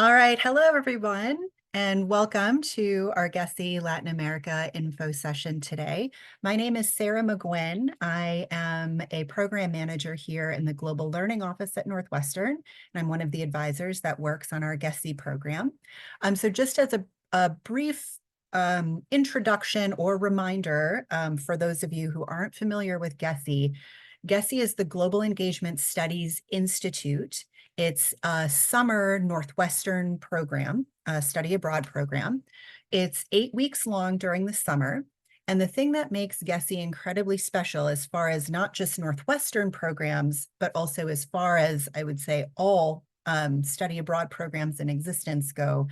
All right, hello everyone, and welcome to our GESI Latin America info session today. My name is Sarah McGuinn. I am a program manager here in the Global Learning Office at Northwestern, and I'm one of the advisors that works on our GESI program. So just as a brief introduction or reminder for those of you who aren't familiar with GESI, GESI is the Global Engagement Studies Institute. It's a summer Northwestern program, a study abroad program. It's 8 weeks long during the summer. And the thing that makes GESI incredibly special as far as not just Northwestern programs, but also as far as I would say all study abroad programs in existence go,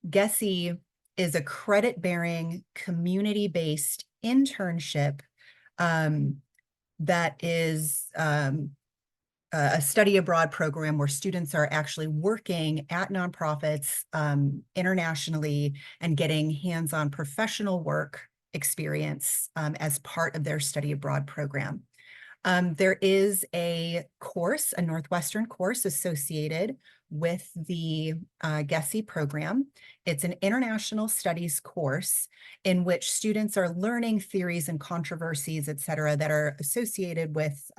GESI is a credit-bearing, community-based internship that is a study abroad program where students are actually working at nonprofits internationally and getting hands-on professional work experience as part of their study abroad program. There is a course, a Northwestern course associated with the GESI program. It's an international studies course in which students are learning theories and controversies, et cetera, that are associated with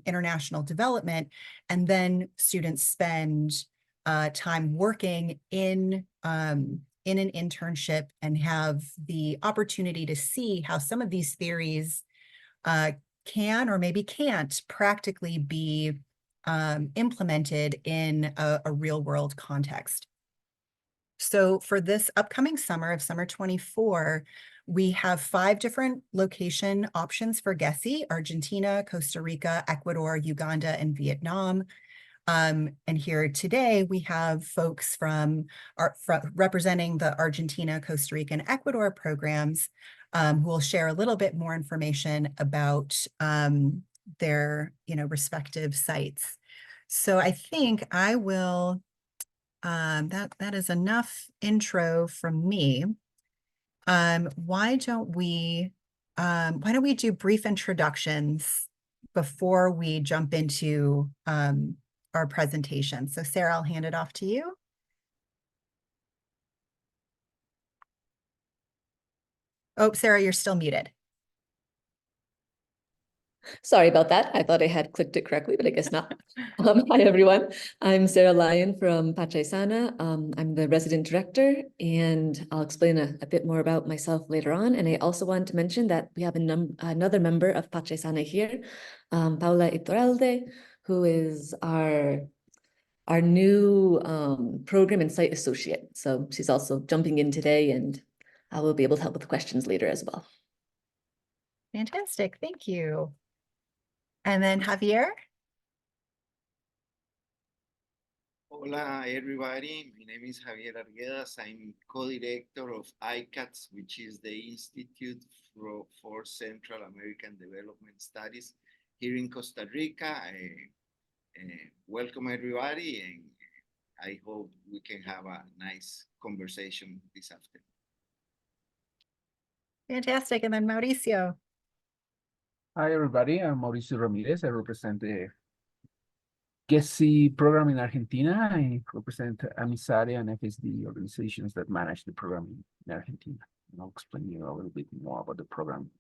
international development. And then students spend time working in an internship and have the opportunity to see how some of these theories can or maybe can't practically be implemented in a real world context. So for this upcoming summer of summer 24, we have 5 different location options for GESI: Argentina, Costa Rica, Ecuador, Uganda, and Vietnam. And here today, we have folks from representing the Argentina, Costa Rica, and Ecuador programs who will share a little bit more information about their respective sites. So I think I will, that is enough intro from me. Why don't we do brief introductions before we jump into our presentation? So Sarah, I'll hand it off to you. Oh, Sarah, you're still muted. Sorry about that. I thought I had clicked it correctly, but I guess not. Hi, everyone. I'm Sarah Lyon from Pachaysana. I'm the resident director, and I'll explain a bit more about myself later on. And I also want to mention that we have another member of Pachaysana here, Paula Iturralde, who is our new program and site associate. So she's also jumping in today, and I will be able to help with questions later as well. Fantastic. Thank you. And then Javier. Hola, everybody. My name is Javier Arguedas. I'm co-director of ICATS, which is the Institute for Central American Development Studies here in Costa Rica. Welcome, everybody, and I hope we can have a nice conversation this afternoon. Fantastic. And then Mauricio. Hi, everybody. I'm Mauricio Ramirez. I represent the GESI program in Argentina. I represent AMISARE and FSD organizations that manage the program in Argentina. And I'll explain you a little bit more about the program.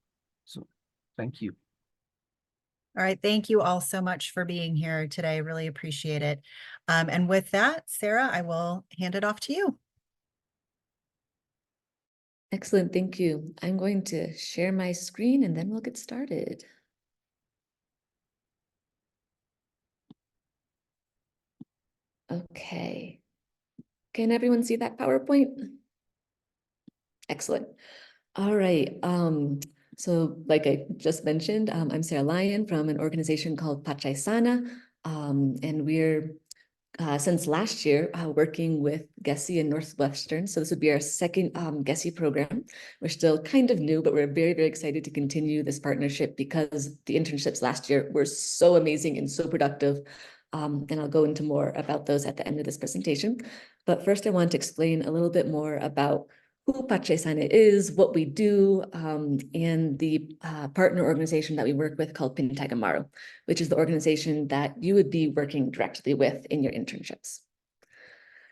So thank you. All right. Thank you all so much for being here today. Really appreciate it. And with that, Sarah, I will hand it off to you. Excellent, thank you. I'm going to share my screen and then we'll get started. Okay. Can everyone see that PowerPoint? Excellent. All right. So like I just mentioned, I'm Sarah Lyon from an organization called Pachaysana, and we're since last year, working with GESI and Northwestern. So this would be our second GESI program. We're still kind of new, but we're very, very excited to continue this partnership because the internships last year were so amazing and so productive. And I'll go into more about those at the end of this presentation. But first, I want to explain a little bit more about who Pachaysana is, what we do, and the partner organization that we work with called Pintagamaro, which is the organization that you would be working directly with in your internships.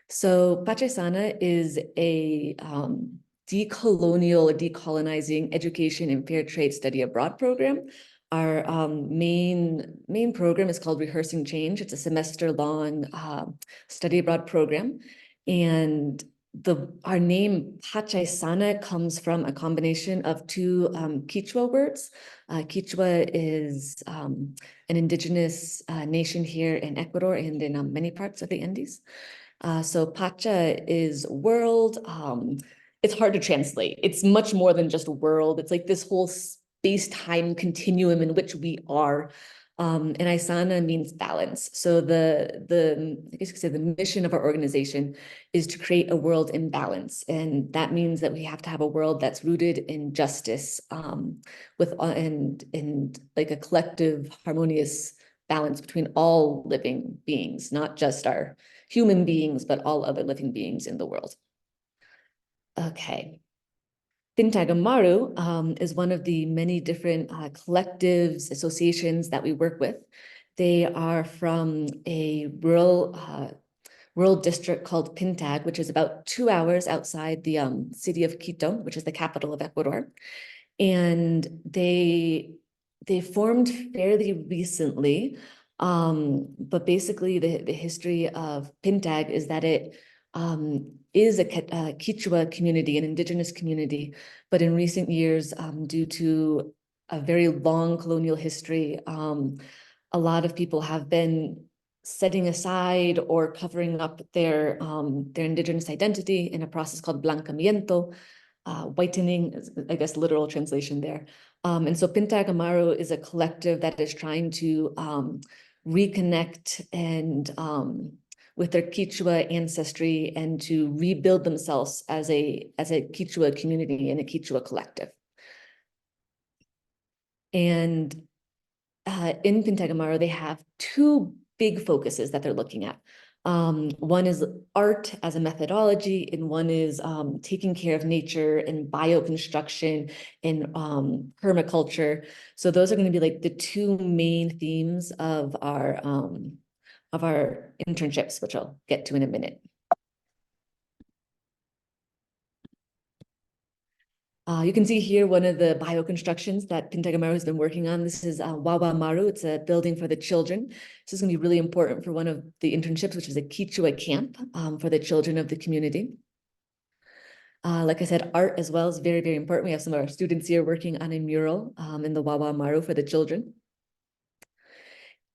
So Pachaisana is a decolonial or decolonizing education and fair trade study abroad program. Our main program is called Rehearsing Change. It's a semester-long study abroad program. And our name Pachaisana comes from a combination of two Quechua words. Quechua is an indigenous nation here in Ecuador and in many parts of the Andes. So Pacha is world. It's hard to translate. It's much more than just world. It's like this whole space-time continuum in which we are. And Aisana means balance. So I guess you could say the mission of our organization is to create a world in balance. And that means that we have to have a world that's rooted in justice, and like a collective harmonious balance between all living beings, not just our human beings, but all other living beings in the world. Okay. Pintag Amaru is one of the many different collectives, associations that we work with. They are from a rural district called Pintag, which is about 2 hours outside the city of Quito, which is the capital of Ecuador. And they formed fairly recently, but basically the history of Pintag is that it is a Quechua community, an indigenous community, but in recent years, due to a very long colonial history, a lot of people have been setting aside or covering up their indigenous identity in a process called blancamiento. Whitening is, I guess, literal translation there. And so Pintag Amaru is a collective that is trying to reconnect and with their Quechua ancestry and to rebuild themselves as a Quechua community and a Quechua collective. And in Pintag Amaru, they have two big focuses that they're looking at. One is art as a methodology, and one is taking care of nature and bioconstruction and permaculture. So those are going to be like the two main themes of our internships, which I'll get to in a minute. You can see here one of the bioconstructions that Pintag Amaru has been working on. This is Wawa Maru. It's a building for the children. This is going to be really important for one of the internships, which is a Quechua camp for the children of the community. Like I said, art as well is very, very important. We have some of our students here working on a mural in the Wawa Maru for the children.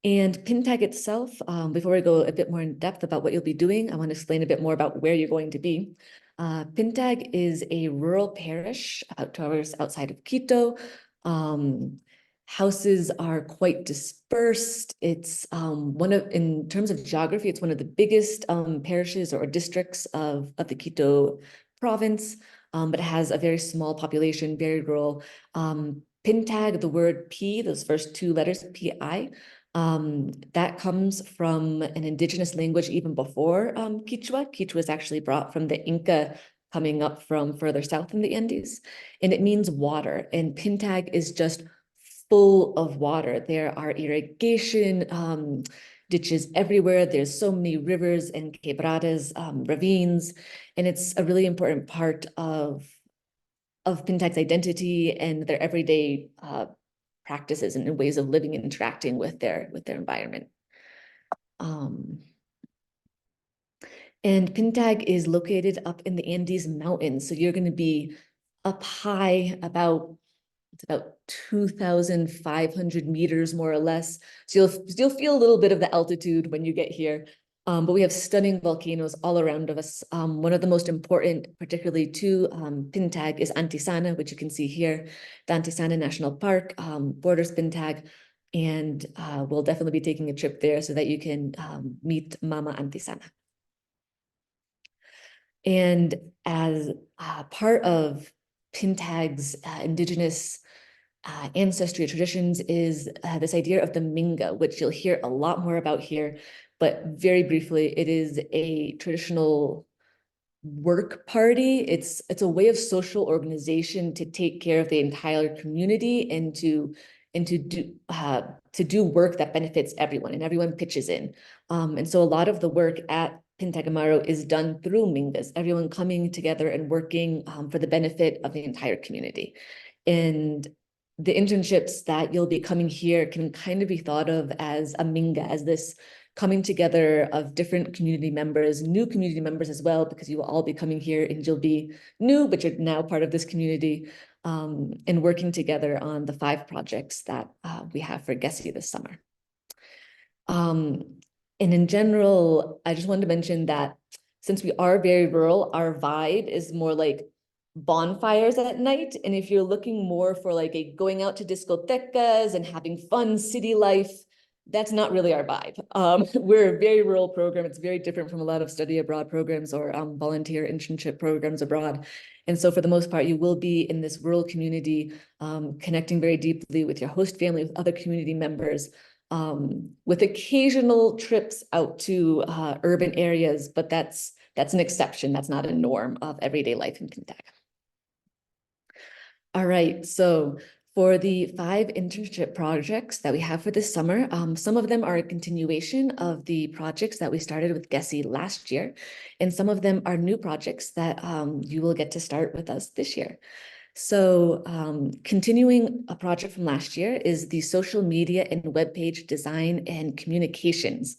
And Pintag itself, before we go a bit more in depth about what you'll be doing, I want to explain a bit more about where you're going to be. Pintag is a rural parish about 2 hours outside of Quito. Houses are quite dispersed. It's in terms of geography, it's one of the biggest parishes or districts of the Quito province, but it has a very small population, very rural. Pintag, the word P, those first two letters, P-I, that comes from an indigenous language even before Quechua. Quechua is actually brought from the Inca coming up from further south in the Andes, and it means water. And Pintag is just full of water. There are irrigation ditches everywhere. There's so many rivers and quebradas, ravines, and it's a really important part of Pintag's identity and their everyday practices and ways of living and interacting with their environment. And Pintag is located up in the Andes Mountains. So you're going to be up high about 2,500 meters, more or less. So you'll feel a little bit of the altitude when you get here. But we have stunning volcanoes all around of us. One of the most important, particularly to Pintag, is Antisana, which you can see here. The Antisana National Park borders Pintag, and we'll definitely be taking a trip there so that you can meet Mama Antisana. And as part of Pintag's indigenous ancestry traditions is this idea of the Minga, which you'll hear a lot more about here. But very briefly, it is a traditional work party. It's a way of social organization to take care of the entire community and to do work that benefits everyone, and everyone pitches in. And so a lot of the work at Pintag Amaro is done through Mingas, everyone coming together and working for the benefit of the entire community. And the internships that you'll be coming here can kind of be thought of as a Minga, as this coming together of different community members, new community members as well, because you will all be coming here and you'll be new, but you're now part of this community, and working together on the 5 projects that we have for GESI this summer. And in general, I just wanted to mention that since we are very rural, our vibe is more like bonfires at night. And if you're looking more for like a going out to discotecas and having fun city life, that's not really our vibe. We're a very rural program. It's very different from a lot of study abroad programs or volunteer internship programs abroad. And so for the most part, you will be in this rural community, connecting very deeply with your host family, with other community members, with occasional trips out to urban areas, but that's an exception. That's not a norm of everyday life in Pintag. All right, so for the 5 internship projects that we have for this summer, some of them are a continuation of the projects that we started with GESI last year, and some of them are new projects that you will get to start with us this year. So continuing a project from last year is the social media and webpage design and communications.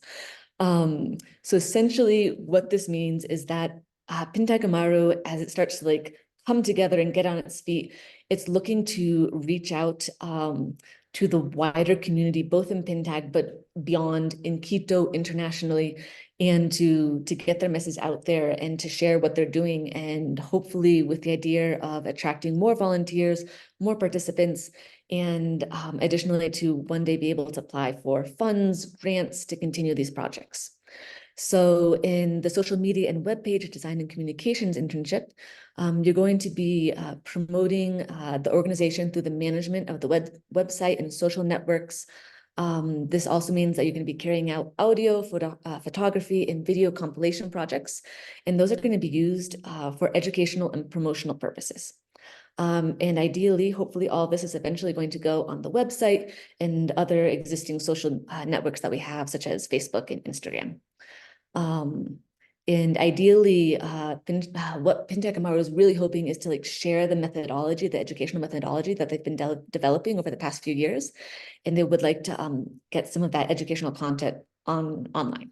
So essentially what this means is that Pintag Amaro, as it starts to like come together and get on its feet, it's looking to reach out to the wider community, both in Pintag, but beyond, in Quito, internationally, and to get their message out there and to share what they're doing, and hopefully with the idea of attracting more volunteers, more participants, and additionally to one day be able to apply for funds, grants to continue these projects. So in the social media and webpage design and communications internship, you're going to be promoting the organization through the management of the website and social networks. This also means that you're going to be carrying out audio, photography, and video compilation projects, and those are going to be used for educational and promotional purposes. And ideally, hopefully all this is eventually going to go on the website and other existing social networks that we have, such as Facebook and Instagram. And ideally, what Pintag Amaro is really hoping is to like share the methodology, the educational methodology that they've been developing over the past few years, and they would like to get some of that educational content online.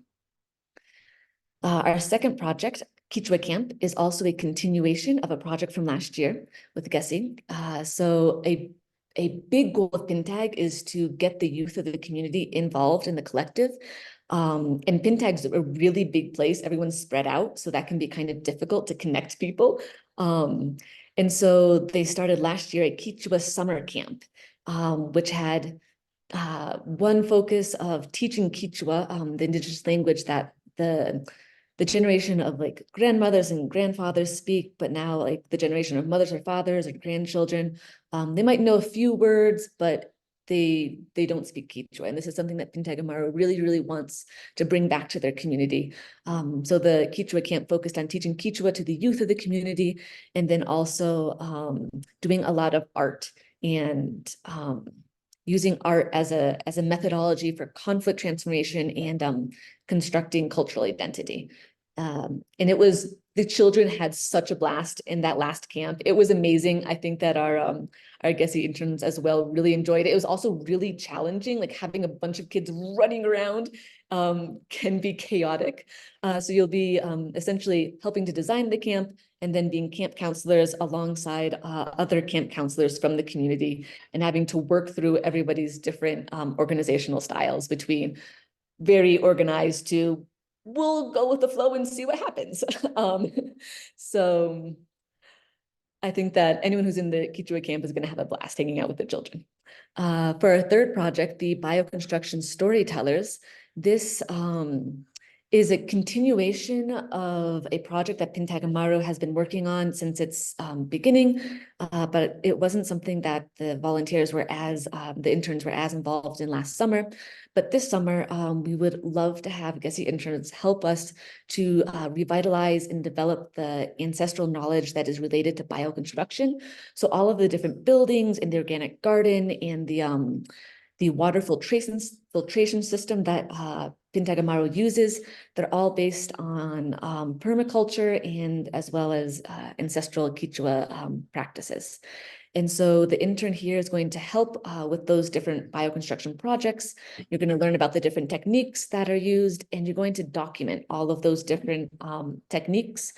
Our second project, Quichua Camp, is also a continuation of a project from last year with GESI. So a big goal of Pintag is to get the youth of the community involved in the collective. And Pintag's a really big place. Everyone's spread out, so that can be kind of difficult to connect people. And so they started last year a Quichua summer camp, which had one focus of teaching Quichua, the indigenous language that the generation of like grandmothers and grandfathers speak, but now like the generation of mothers or fathers or grandchildren, they might know a few words, but they don't speak Quechua. And this is something that Pintag Amaro really, really wants to bring back to their community. So the Quechua camp focused on teaching Quechua to the youth of the community, and then also doing a lot of art and using art as a methodology for conflict transformation and constructing cultural identity. And the children had such a blast in that last camp. It was amazing. I think that our GESI interns as well really enjoyed it. It was also really challenging, like having a bunch of kids running around can be chaotic. So you'll be essentially helping to design the camp and then being camp counselors alongside other camp counselors from the community and having to work through everybody's different organizational styles, between very organized to we'll go with the flow and see what happens. So I think that anyone who's in the Quichua camp is going to have a blast hanging out with the children. For our third project, the Bioconstruction Storytellers, this is a continuation of a project that Pintag Amaro has been working on since its beginning, but it wasn't something that the volunteers were the interns were as involved in last summer. But this summer, we would love to have GESI interns help us to revitalize and develop the ancestral knowledge that is related to bioconstruction. So all of the different buildings in the organic garden and the water filtration system that Pintag Amaro uses. They're all based on permaculture and as well as ancestral Quechua practices. And so the intern here is going to help with those different bioconstruction projects. You're going to learn about the different techniques that are used, and you're going to document all of those different techniques.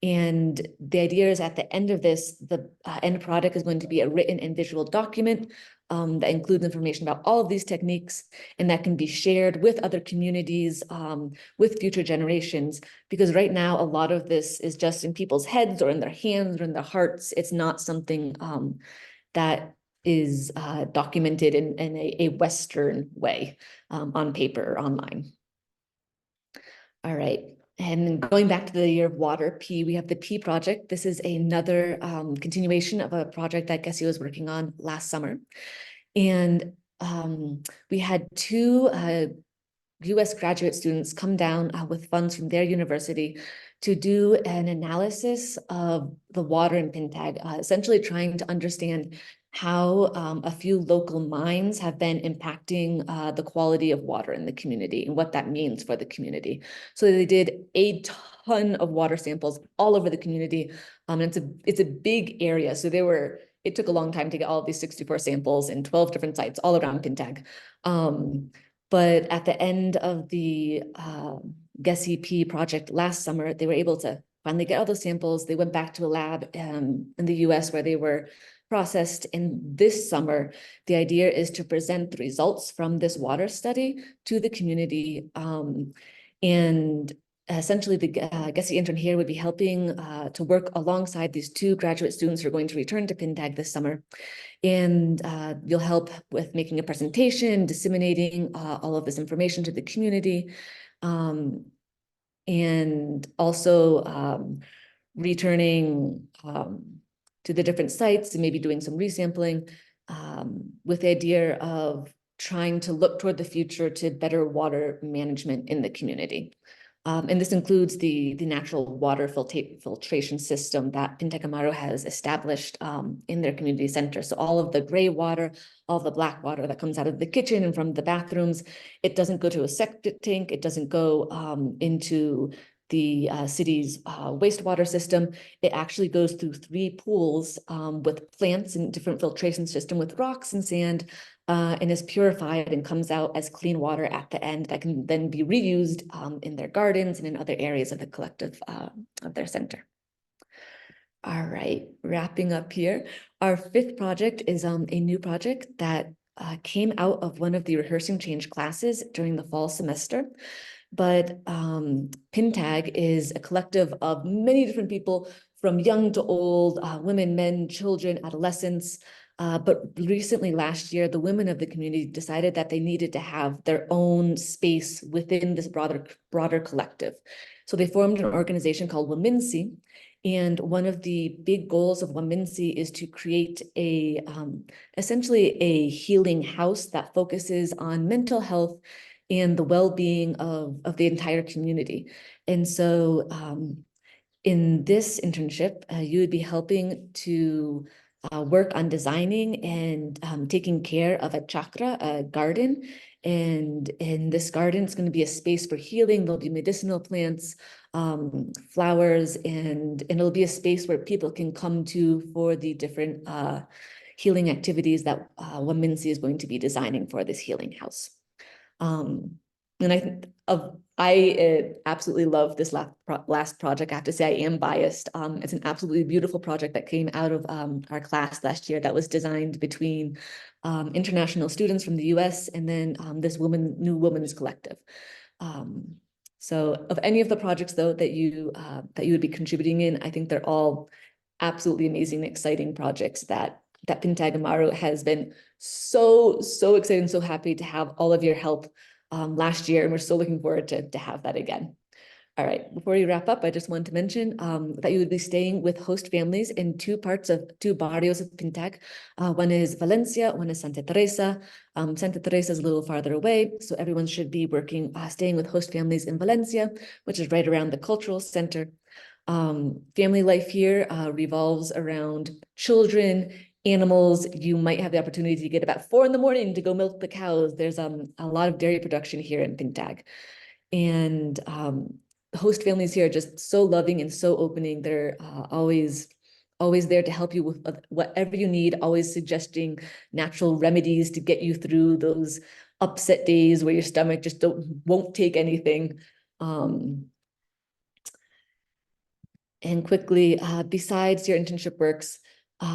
And the idea is at the end of this, the end product is going to be a written and visual document that includes information about all of these techniques, and that can be shared with other communities, with future generations. Because right now, a lot of this is just in people's heads or in their hands or in their hearts. It's not something that is documented in a Western way on paper or online. All right. And going back to the year of water, P, we have the P project. This is another continuation of a project that GESI was working on last summer. And we had two US graduate students come down with funds from their university to do an analysis of the water in Pintag, essentially trying to understand how a few local mines have been impacting the quality of water in the community and what that means for the community. So they did a ton of water samples all over the community. And it's a big area. So it took a long time to get all of these 64 samples in 12 different sites all around Pintag. But at the end of the GESI project last summer, they were able to finally get all those samples. They went back to a lab in the US where they were processed. And this summer, the idea is to present the results from this water study to the community. And essentially, the GESI intern here would be helping to work alongside these two graduate students who are going to return to Pintag this summer. And you'll help with making a presentation, disseminating all of this information to the community, and also returning to the different sites and maybe doing some resampling with the idea of trying to look toward the future to better water management in the community. And this includes the natural water filtration system that Pintag Amaro has established in their community center. So all of the gray water, all of the black water that comes out of the kitchen and from the bathrooms, it doesn't go to a septic tank. It doesn't go into the city's wastewater system. It actually goes through 3 pools with plants and different filtration system with rocks and sand, and is purified and comes out as clean water at the end that can then be reused in their gardens and in other areas of the collective of their center. All right, wrapping up here. Our 5th project is a new project that came out of one of the rehearsing change classes during the fall semester. But Pintag is a collective of many different people from young to old, women, men, children, adolescents. But recently, last year, the women of the community decided that they needed to have their own space within this broader collective. So they formed an organization called Womensi. And one of the big goals of Womensi is to create essentially a healing house that focuses on mental health and the well-being of the entire community. And so in this internship, you would be helping to work on designing and taking care of a chakra, a garden. And in this garden, it's going to be a space for healing. There'll be medicinal plants, flowers, and it'll be a space where people can come to for the different healing activities that Womensi is going to be designing for this healing house. And I absolutely love this last project. I have to say I am biased. It's an absolutely beautiful project that came out of our class last year that was designed between international students from the US and then this new women's collective. So of any of the projects though that you would be contributing in, I think they're all absolutely amazing, exciting projects that Pintag Amaro has been so excited and so happy to have all of your help last year, and we're so looking forward to have that again. All right, before we wrap up, I just want to mention that you would be staying with host families in 2 barrios of Pintag. One is Valencia, one is Santa Teresa. Santa Teresa is a little farther away, so everyone should be staying with host families in Valencia, which is right around the cultural center. Family life here revolves around children, animals. You might have the opportunity to get about 4 in the morning to go milk the cows. There's a lot of dairy production here in Pintag. And the host families here are just so loving and so opening. They're always there to help you with whatever you need, always suggesting natural remedies to get you through those upset days where your stomach just won't take anything. And quickly, besides your internship works,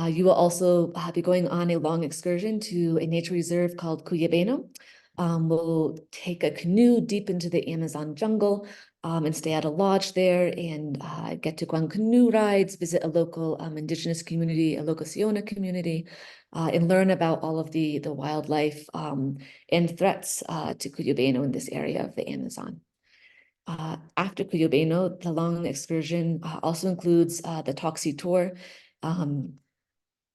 you will also be going on a long excursion to a nature reserve called Cuyabeno. We'll take a canoe deep into the Amazon jungle and stay at a lodge there and get to go on canoe rides, visit a local indigenous community, a local Siona community, and learn about all of the wildlife and threats to Cuyabeno in this area of the Amazon. After Cuyabeno, the long excursion also includes the Toxi tour.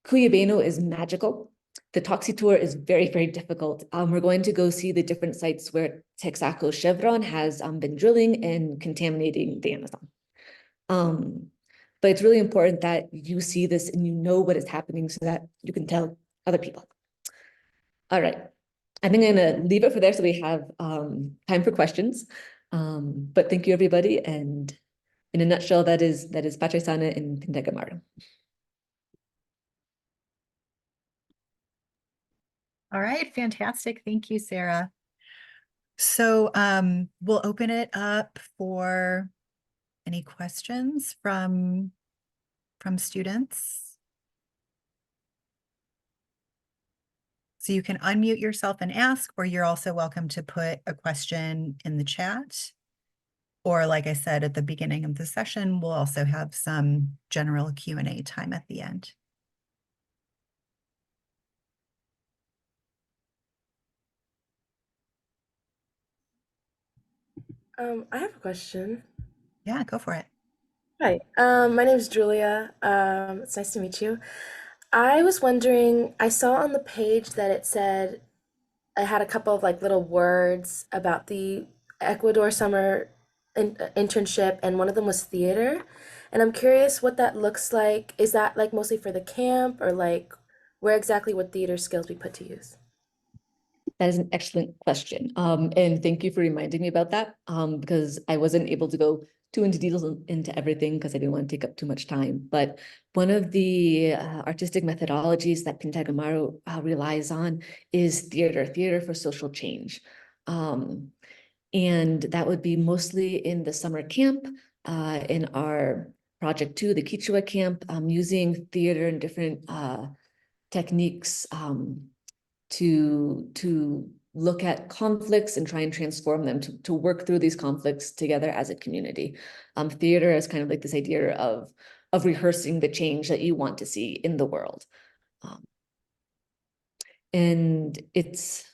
Cuyabeno is magical. The Toxi tour is very, very difficult. We're going to go see the different sites where Texaco Chevron has been drilling and contaminating the Amazon. But it's really important that you see this and you know what is happening so that you can tell other people. All right. I think I'm going to leave it for there so we have time for questions. But thank you, everybody. And in a nutshell, that is Pachaysana in Pindagamaro. All right, fantastic. Thank you, Sarah. So we'll open it up for any questions from students. So you can unmute yourself and ask, or you're also welcome to put a question in the chat. Or like I said, at the beginning of the session, we'll also have some general Q&A time at the end. I have a question. Yeah, go for it. Hi, my name is Julia. It's nice to meet you. I was wondering, I saw on the page that it said it had a couple of like little words about the Ecuador summer internship, and one of them was theater. And I'm curious what that looks like. Is that like mostly for the camp, or like where exactly would theater skills be put to use? That is an excellent question. And thank you for reminding me about that, because I wasn't able to go too into details into everything because I didn't want to take up too much time. But one of the artistic methodologies that Pintagamaro relies on is theater for social change. And that would be mostly in the summer camp, in our project 2, the Quichua camp, using theater and different techniques to look at conflicts and try and transform them, to work through these conflicts together as a community. Theater is kind of like this idea of rehearsing the change that you want to see in the world. And it's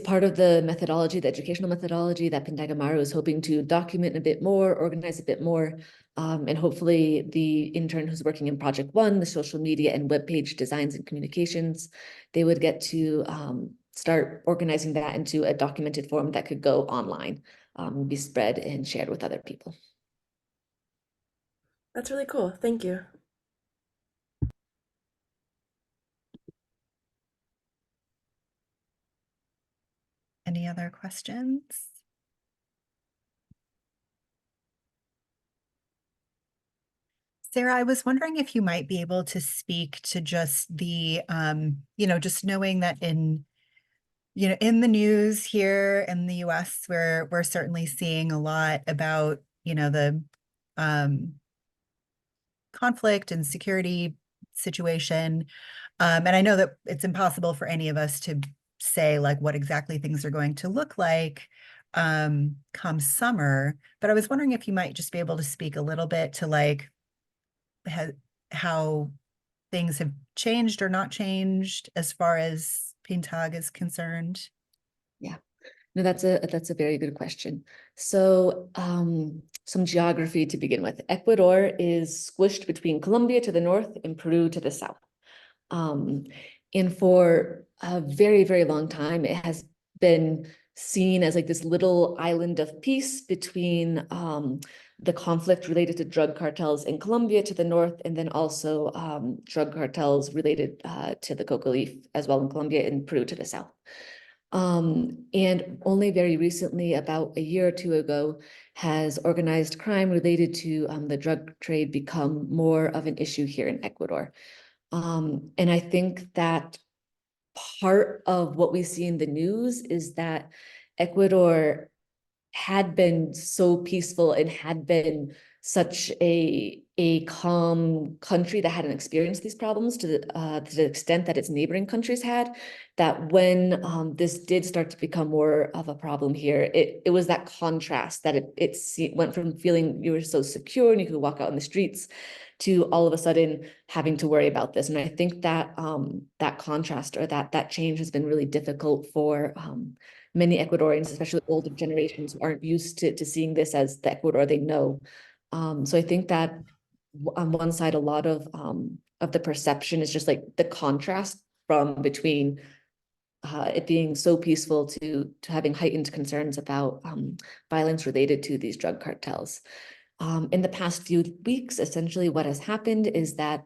part of the methodology, the educational methodology that Pindagamaro is hoping to document a bit more, organize a bit more, and hopefully the intern who's working in Project 1, the social media and webpage designs and communications, they would get to start organizing that into a documented form that could go online, be spread and shared with other people. That's really cool. Thank you. Any other questions? Sarah, I was wondering if you might be able to speak to just the, just knowing that in the news here in the US, we're certainly seeing a lot about, the conflict and security situation. And I know that it's impossible for any of us to say like what exactly things are going to look like come summer, but I was wondering if you might just be able to speak a little bit to like how things have changed or not changed as far as Pintag is concerned. Yeah, no, that's a very good question. So some geography to begin with. Ecuador is squished between Colombia to the north and Peru to the south. And for a very, very long time, it has been seen as like this little island of peace between the conflict related to drug cartels in Colombia to the north, and then also drug cartels related to the coca leaf as well in Colombia and Peru to the south. And only very recently, about a year or two ago, has organized crime related to the drug trade become more of an issue here in Ecuador. And I think that part of what we see in the news is that Ecuador had been so peaceful and had been such a calm country that hadn't experienced these problems to the extent that its neighboring countries had, that when this did start to become more of a problem here, it was that contrast that it went from feeling you were so secure and you could walk out in the streets to all of a sudden having to worry about this. And I think that that contrast or that change has been really difficult for many Ecuadorians, especially older generations, who aren't used to seeing this as the Ecuador they know. So I think that on one side, a lot of the perception is just like the contrast from between it being so peaceful to having heightened concerns about violence related to these drug cartels. In the past few weeks, essentially what has happened is that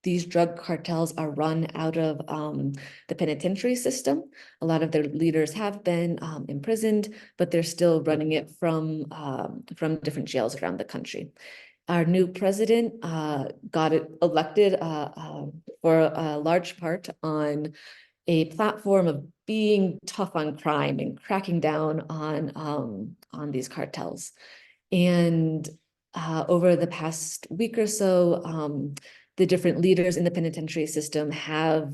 these drug cartels are run out of the penitentiary system. A lot of their leaders have been imprisoned, but they're still running it from different jails around the country. Our new president got elected for a large part on a platform of being tough on crime and cracking down on these cartels. And over the past week or so, the different leaders in the penitentiary system have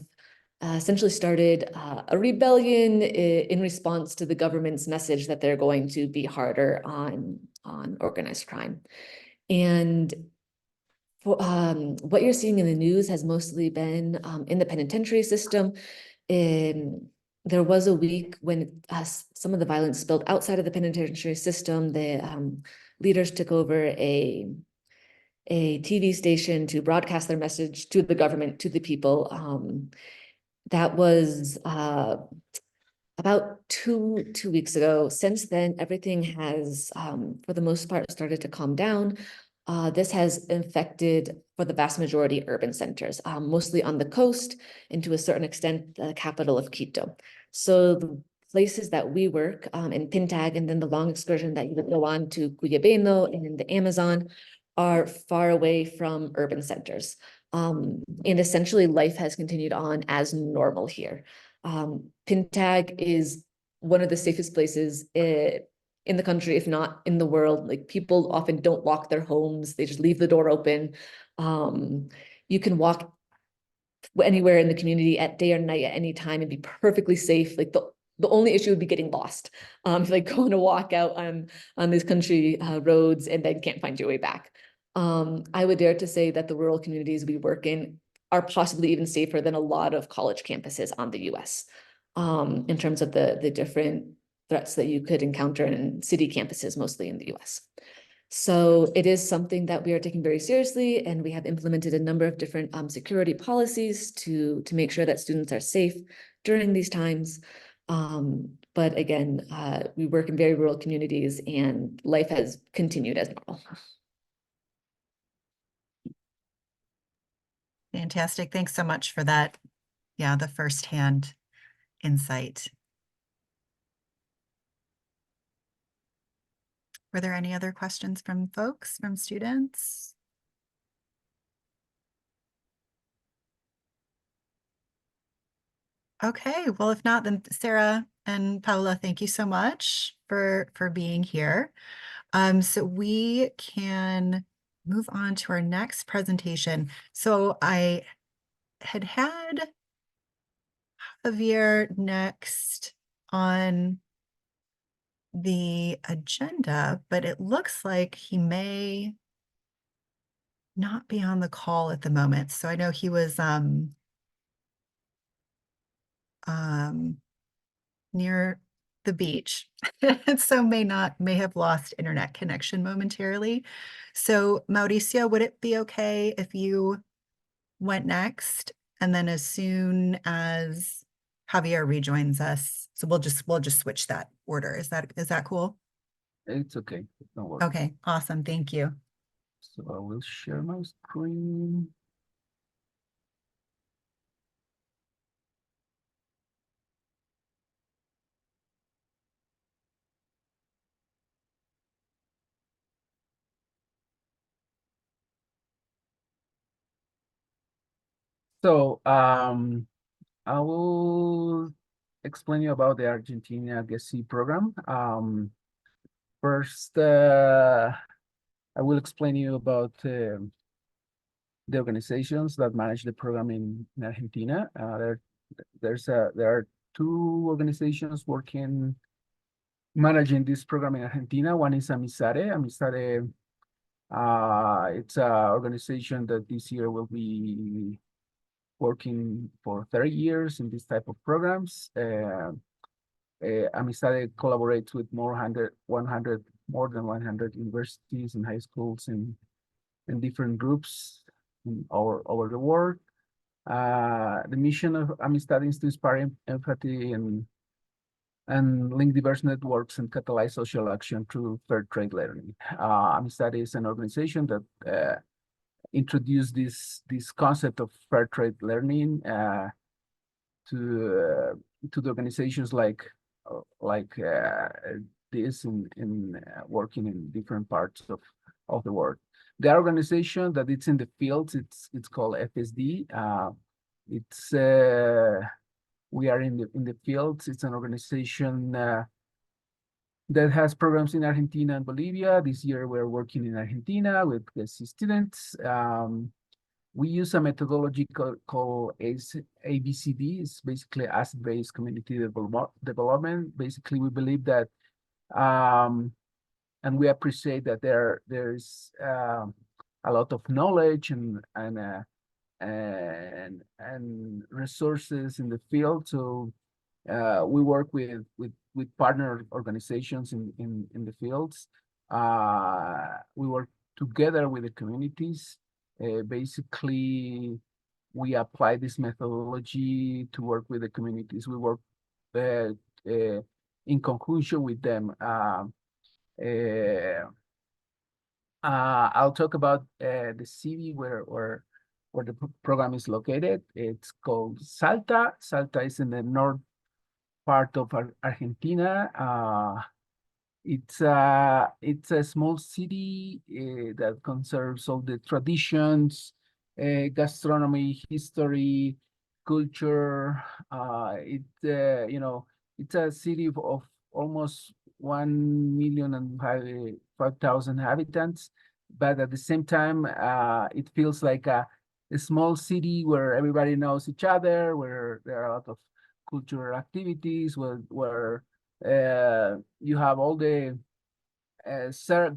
essentially started a rebellion in response to the government's message that they're going to be harder on organized crime. And for, what you're seeing in the news has mostly been in the penitentiary system. There was a week when some of the violence spilled outside of the penitentiary system. The leaders took over a TV station to broadcast their message to the government, to the people. That was about two weeks ago. Since then, everything has, for the most part, started to calm down. This has affected, for the vast majority, urban centers, mostly on the coast and to a certain extent, the capital of Quito. So the places that we work in Pintag, and then the long excursion that you would go on to Cuyabeno and the Amazon, are far away from urban centers. And essentially life has continued on as normal here. Pintag is one of the safest places in the country, if not in the world. Like, people often don't lock their homes. They just leave the door open. You can walk anywhere in the community at day or night at any time and be perfectly safe. Like, the only issue would be getting lost. Like going to walk out on these country roads and then can't find your way back. I would dare to say that the rural communities we work in are possibly even safer than a lot of college campuses on the US, in terms of the different threats that you could encounter in city campuses, mostly in the US. So it is something that we are taking very seriously, and we have implemented a number of different security policies to make sure that students are safe during these times. But again, we work in very rural communities and life has continued as normal. Fantastic. Thanks so much for that. Yeah, the firsthand insight. Were there any other questions from folks, from students? Okay, well, if not, then Sarah and Paula, thank you so much for being here. So we can move on to our next presentation. So I had Javier next on the agenda, but it looks like he may not be on the call at the moment. So I know he was near the beach, so may have lost internet connection momentarily. So Mauricio, would it be okay if you went next, and then as soon as Javier rejoins us, so we'll just switch that order. Is that cool? It's okay. Don't worry. Okay, awesome. Thank you. So I will share my screen. So I will explain you about the Argentina GESI program. First, I will explain you about the organizations that manage the program in Argentina. There are two organizations managing this program in Argentina. One is Amisare. Amisare, it's an organization that this year will be working for 30 years in this type of programs. Amisare collaborates with more than 100 universities and high schools in different groups all over the world. The mission of Amistad is to inspire empathy and link diverse networks and catalyze social action through fair trade learning. Amistad is an organization that introduced this concept of fair trade learning to the organizations like this in working in different parts of the world. The organization that it's in the fields, it's called FSD. It's we are in the fields. It's an organization that has programs in Argentina and Bolivia. This year we're working in Argentina with GESI students. We use a methodology called ABCD. It's basically asset-based community development. Basically, we believe that, and we appreciate that there's a lot of knowledge and resources in the field. So we work with partner organizations in the fields. We work together with the communities. Basically, we apply this methodology to work with the communities. We work in conjunction with them. I'll talk about the city where the program is located. It's called Salta. Salta is in the north part of Argentina. It's a small city that conserves all the traditions, gastronomy, history, culture. It's a city of almost 1,005,000 inhabitants, but at the same time, it feels like a small city where everybody knows each other, where there are a lot of cultural activities, where you have all the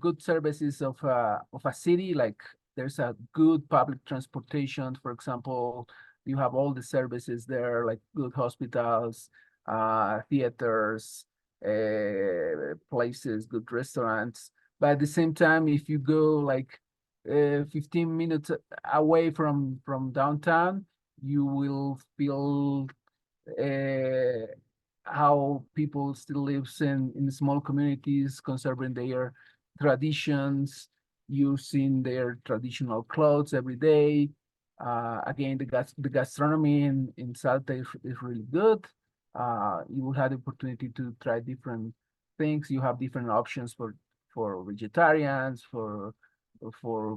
good services of a city. Like there's a good public transportation, for example. You have all the services there, like good hospitals, theaters, places, good restaurants. But at the same time, if you go like 15 minutes away from downtown, you will feel how people still lives in small communities, conserving their traditions, using their traditional clothes every day. Again, the gastronomy in Salta is really good. You will have the opportunity to try different things. You have different options for vegetarians, for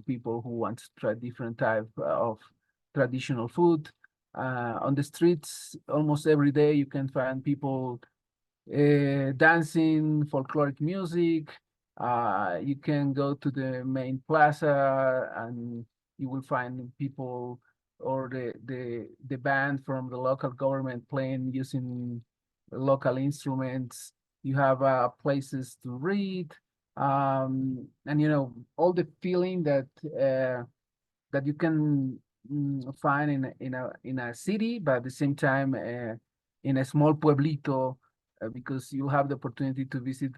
people who want to try different type of traditional food. On the streets, almost every day, you can find people dancing folkloric music. You can go to the main plaza and you will find people or the band from the local government playing using local instruments. You have places to read, and all the feeling that you can find in a city, but at the same time in a small pueblito, because you have the opportunity to visit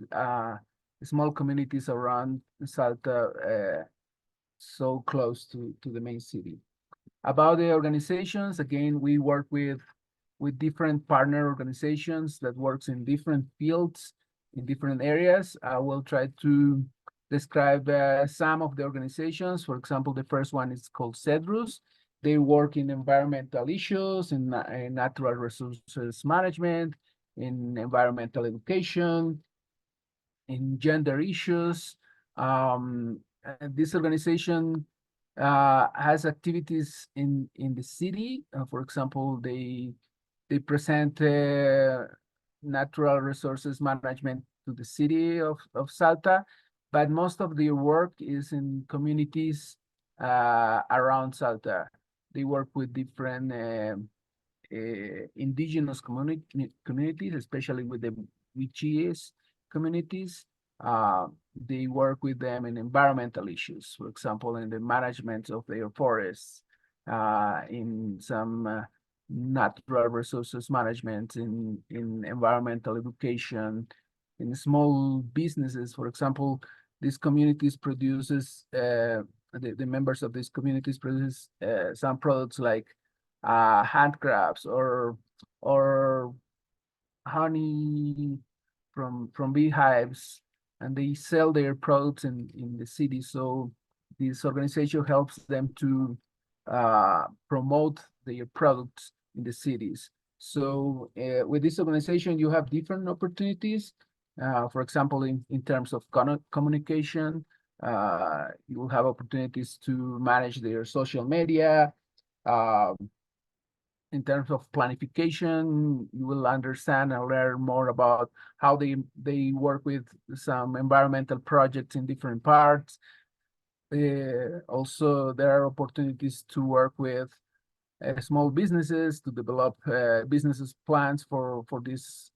small communities around Salta, so close to the main city. About the organizations, again, we work with different partner organizations that works in different fields, in different areas. I will try to describe some of the organizations. For example, the first one is called CEDRUS. They work in environmental issues, in natural resources management, in environmental education, in gender issues. This organization has activities in the city. For example, they present natural resources management to the city of Salta, but most of their work is in communities around Salta. They work with different indigenous communities, especially with the Wichíes communities. They work with them in environmental issues, for example, in the management of their forests, in some natural resources management, in environmental education, in small businesses. For example, these communities produces, the members of these communities produce some products like handcrafts or honey from beehives, and they sell their products in the city. So this organization helps them to promote their products in the cities. So with this organization, you have different opportunities. For example, in terms of communication, you will have opportunities to manage their social media. In terms of planification, you will understand and learn more about how they work with some environmental projects in different parts. Also, there are opportunities to work with small businesses to develop businesses plans for these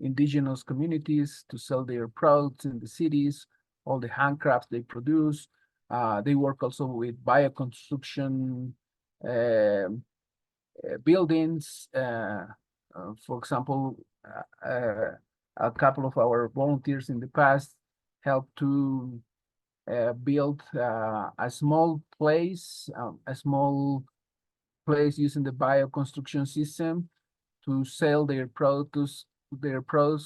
indigenous communities to sell their products in the cities, all the handcrafts they produce. They work also with bioconstruction buildings. For example, a couple of our volunteers in the past helped to build a small place using the bioconstruction system to sell their products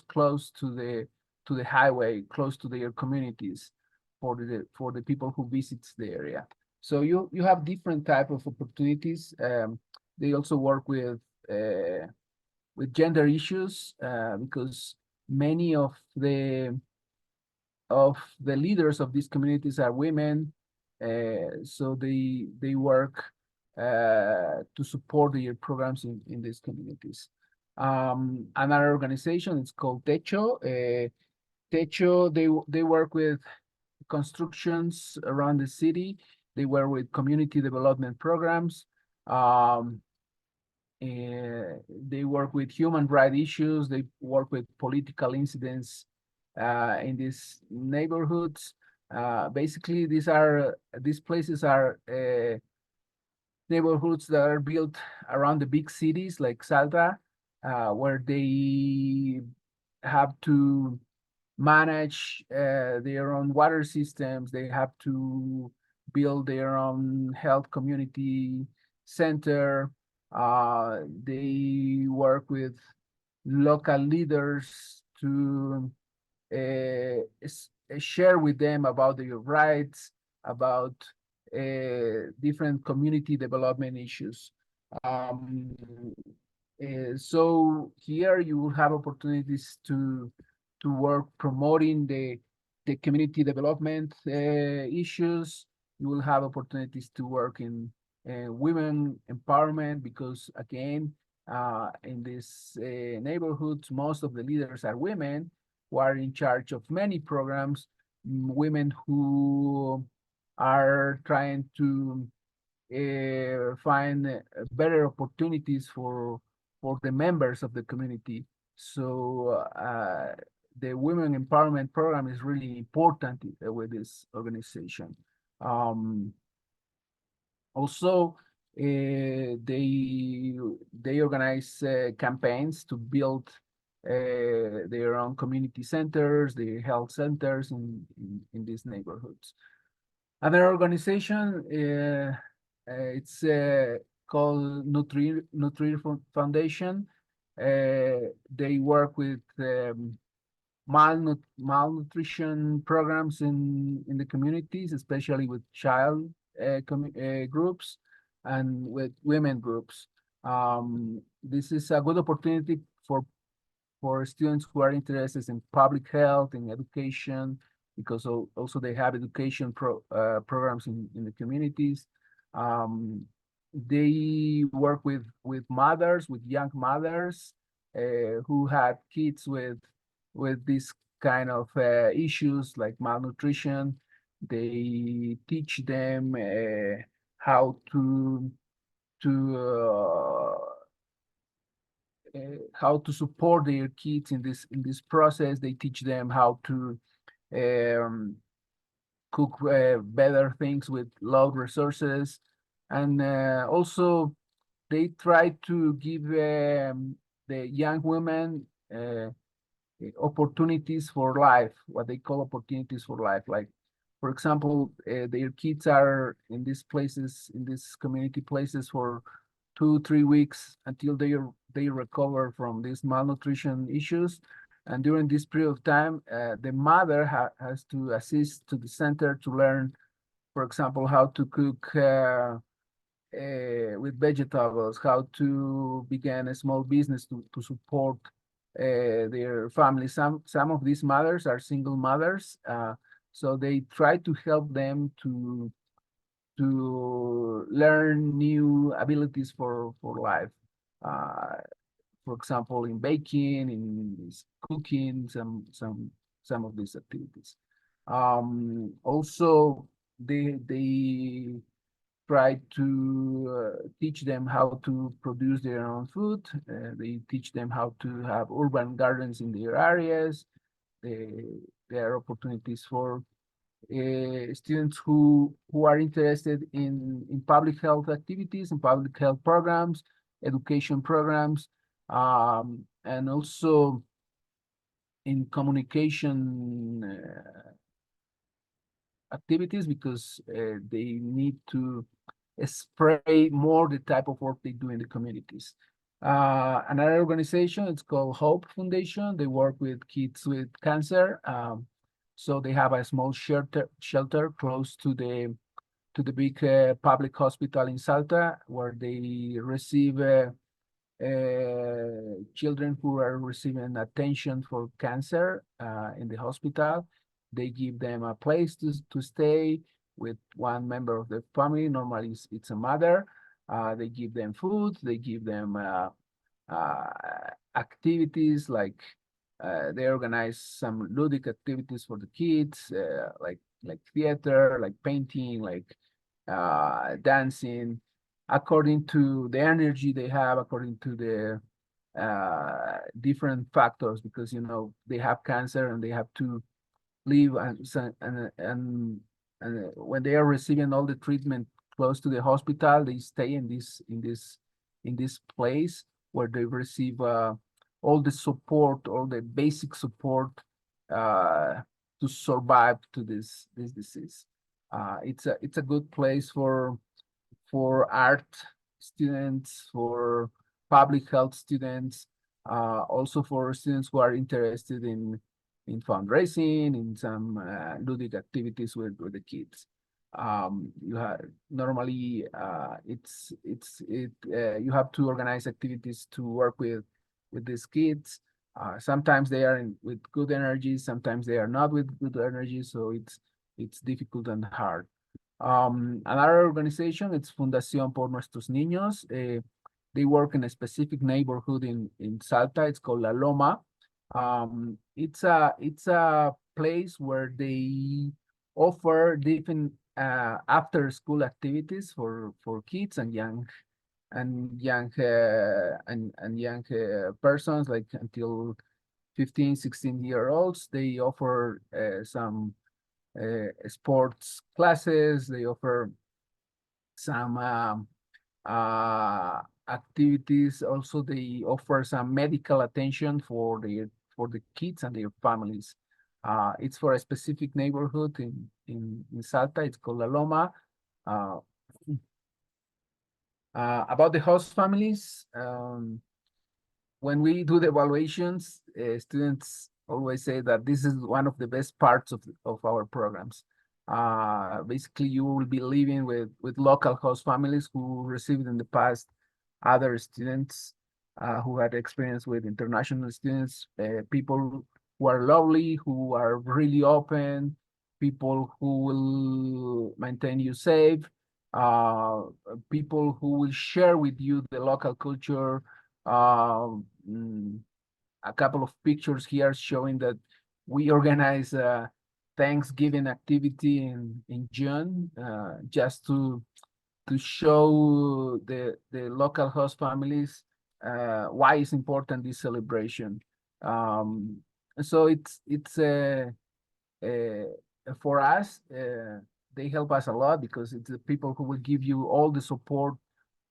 close to the highway, close to their communities for the people who visits the area. So you have different type of opportunities. They also work with gender issues because many of the leaders of these communities are women. So they work to support their programs in these communities. Another organization, it's called Techo. Techo, they work with constructions around the city. They work with community development programs. They work with human rights issues. They work with political incidents in these neighborhoods. Basically, these places are neighborhoods that are built around the big cities like Salta, where they have to manage their own water systems. They have to build their own health community center. They work with local leaders to share with them about their rights, about different community development issues. So here you will have opportunities to work promoting the community development issues. You will have opportunities to work in women empowerment because again, in these neighborhoods, most of the leaders are women who are in charge of many programs, women who are trying to find better opportunities for the members of the community. So the women empowerment program is really important with this organization. Also, they organize campaigns to build their own community centers, their health centers in these neighborhoods. Other organization, it's called Nutrir Foundation. They work with malnutrition programs in the communities, especially with child groups and with women groups. This is a good opportunity for students who are interested in public health, in education, because also they have education programs in the communities. They work with mothers, with young mothers who had kids with this kind of issues like malnutrition. They teach them how how to support their kids in this process. They teach them how to cook better things with low resources, and also they try to give the young women opportunities for life, what they call opportunities for life. Like, for example, their kids are in these places, in these community places for 2-3 weeks until they recover from these malnutrition issues. And during this period of time, the mother has to assist to the center to learn, for example, how to cook with vegetables, how to begin a small business to support their family. Some of these mothers are single mothers, so they try to help them to learn new abilities for life. For example, in baking, in cooking, some of these activities. Also, they try to teach them how to produce their own food. They teach them how to have urban gardens in their areas. There are opportunities for students who are interested in public health activities, in public health programs, education programs, and also in communication activities, because they need to spray more the type of work they do in the communities. Another organization, it's called Hope Foundation. They work with kids with cancer. So they have a small shelter close to the big public hospital in Salta, where they receive children who are receiving attention for cancer in the hospital. They give them a place to stay with one member of the family. Normally it's a mother. They give them food. They give them activities like they organize some ludic activities for the kids, like theater, like painting, like dancing, according to the energy they have, according to the different factors, because they have cancer and they have to live, and when they are receiving all the treatment close to the hospital, they stay in this place where they receive all the support, all the basic support to survive to this disease. It's a good place for art students, for public health students, also for students who are interested in fundraising, in some ludic activities with the kids. You have normally you have to organize activities to work with these kids. Sometimes they are with good energy, sometimes they are not with good energy, so it's difficult and hard. Another organization, it's Fundación por Nuestros Niños. They work in a specific neighborhood in Salta. It's called La Loma. It's a place where they offer different after school activities for kids and young persons, like until 15-16-year-olds. They offer some sports classes. They offer some activities. Also, they offer some medical attention for the kids and their families. It's for a specific neighborhood in Salta. It's called La Loma. About the host families, when we do the evaluations, students always say that this is one of the best parts of our programs. Basically, you will be living with local host families who received in the past other students who had experience with international students, people who are lovely, who are really open, people who will maintain you safe, people who will share with you the local culture. A couple of pictures here showing that we organize a Thanksgiving activity in June, just to show the local host families why it's important this celebration. So it's for us, they help us a lot because it's the people who will give you all the support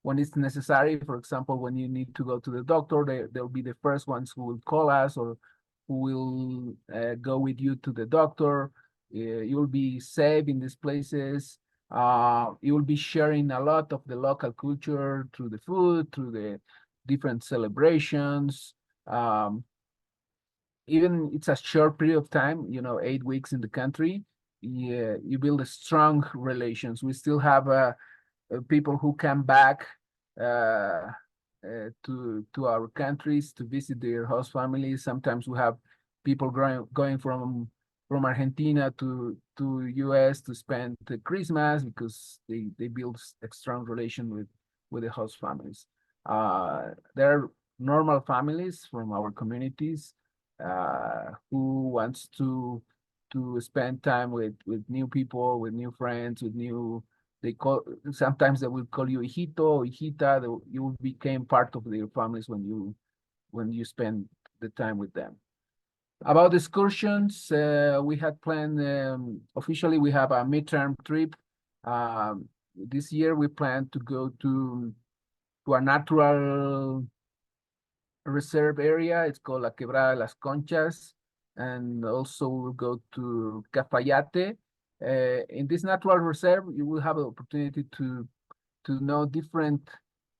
when it's necessary. For example, when you need to go to the doctor, they'll be the first ones who will call us or who will go with you to the doctor. You'll be safe in these places. You will be sharing a lot of the local culture through the food, through the different celebrations. Even it's a short period of time, 8 weeks in the country. Yeah, you build a strong relations. We still have people who come back to our countries to visit their host families. Sometimes we have people going from Argentina to US to spend the Christmas because they build a strong relation with the host families. There are normal families from our communities who wants to spend time with new people, with new friends, with new. Sometimes they will call you hijito, hijita. You became part of their families when you spend the time with them. About excursions, we had planned, officially we have a midterm trip. This year we plan to go to a natural reserve area. It's called La Quebrada de las Conchas. And also we'll go to Cafayate. In this natural reserve, you will have the opportunity to know different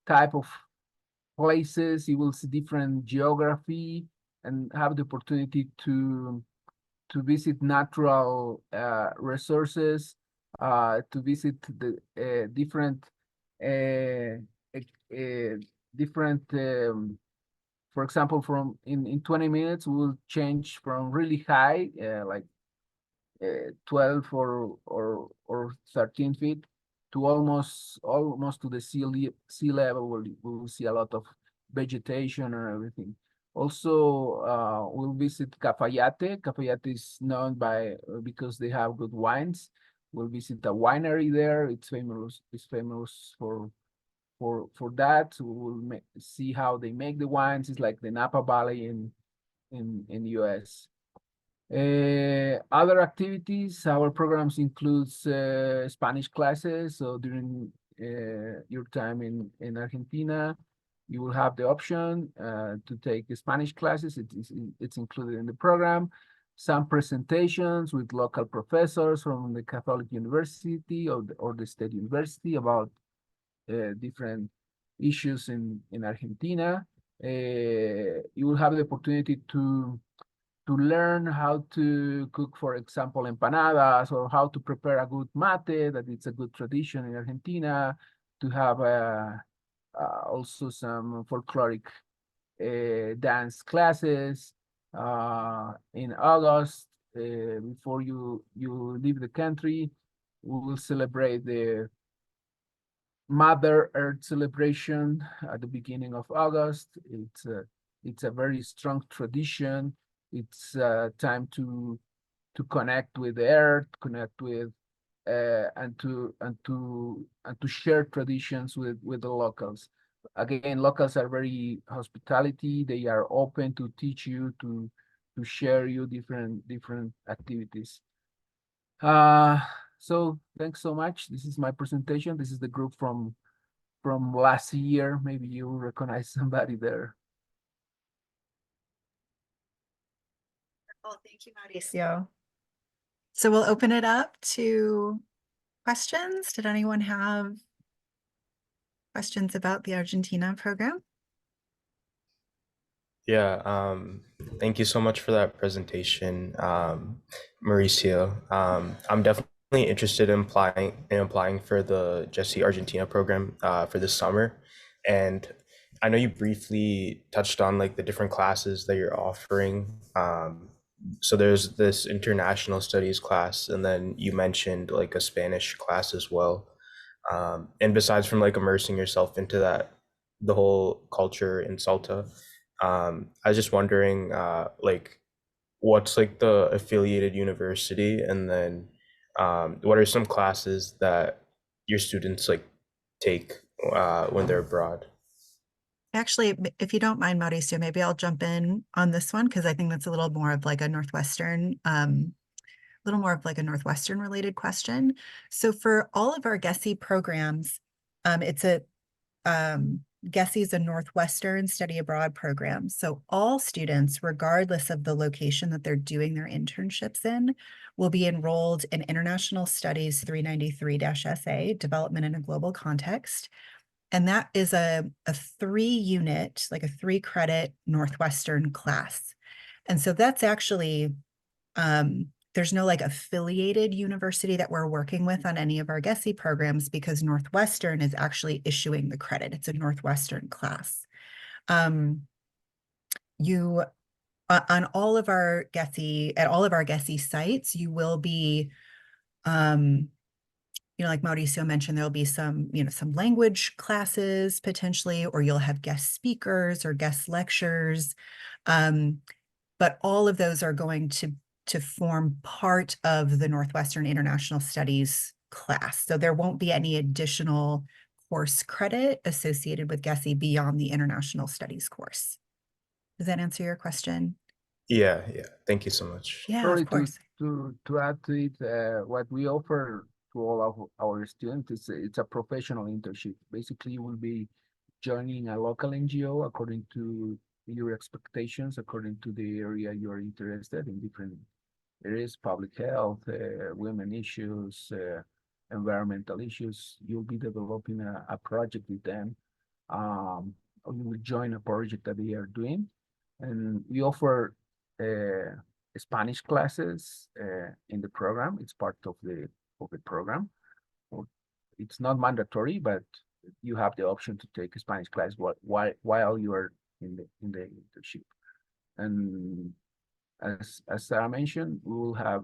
type of places. You will see different geography and have the opportunity to visit natural resources, to visit the different for example, from in 20 minutes, we will change from really high, like 12 or 13 feet, to almost to the sea level, where we will see a lot of vegetation and everything. Also, we'll visit Cafayate. Cafayate is known because they have good wines. We'll visit a winery there. It's famous for that. So we'll see how they make the wines. It's like the Napa Valley in the US. Other activities, our programs includes Spanish classes. So during your time in Argentina, you will have the option to take the Spanish classes. It's included in the program. Some presentations with local professors from the Catholic University or the State University about different issues in Argentina. You will have the opportunity to learn how to cook, for example, empanadas, or how to prepare a good mate, that it's a good tradition in Argentina, to have also some folkloric dance classes. In August, before you leave the country, we will celebrate the Mother Earth celebration at the beginning of August. It's a very strong tradition. It's time to connect with the earth, connect with and to share traditions with the locals. Again, locals are very hospitality. They are open to teach you, to share you different activities. So thanks so much. This is my presentation. This is the group from last year. Maybe you recognize somebody there. Well, thank you, Mauricio. So we'll open it up to questions. Did anyone have questions about the Argentina program? Yeah, thank you so much for that presentation, Mauricio. I'm definitely interested in applying for the GESI Argentina program for this summer. And I know you briefly touched on like the different classes that you're offering. so there's this international studies class, and then you mentioned like a Spanish class as well. And besides from like immersing yourself into that, the whole culture in Salta, I was just wondering, like, what's like the affiliated university, and then what are some classes that your students like take when they're abroad? Actually, if you don't mind, Mauricio, maybe I'll jump in on this one because I think that's a little more of like a Northwestern related question. So for all of our GESI programs, GESI is a Northwestern study abroad program. So all students, regardless of the location that they're doing their internships in, will be enrolled in International Studies 393-SA, Development in a Global Context. And that is a 3-unit, like a 3-credit Northwestern class. And so that's actually, there's no like affiliated university that we're working with on any of our GESI programs because Northwestern is actually issuing the credit. It's a Northwestern class. You, on all of our GESI, at all of our GESI sites, you will be, like Mauricio mentioned, there'll be some language classes potentially, or you'll have guest speakers or guest lectures. But all of those are going to form part of the Northwestern International Studies class. So there won't be any additional course credit associated with GESI beyond the International Studies course. Does that answer your question? Yeah, thank you so much. Yeah, Probably of course. to add to it, what we offer to all of our students is it's a professional internship. Basically, you will be joining a local NGO according to your expectations, according to the area you're interested in, different areas, public health, women issues, environmental issues. You'll be developing a project with them. Or you will join a project that they are doing. And we offer Spanish classes in the program. It's part of the program. It's not mandatory, but you have the option to take a Spanish class while you are in the internship. And as Sarah mentioned, we will have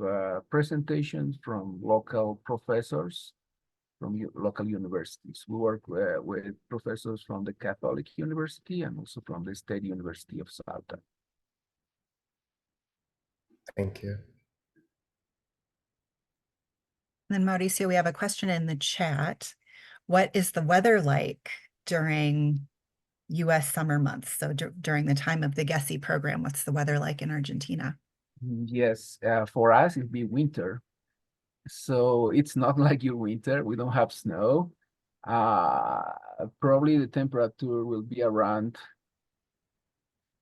presentations from local professors from local universities. We work with professors from the Catholic University and also from the State University of Salta. Thank you. And then Mauricio, we have a question in the chat. What is the weather like during US summer months? So during the time of the GESI program, what's the weather like in Argentina? Yes, for us it'd be winter. So it's not like your winter. We don't have snow. Probably the temperature will be around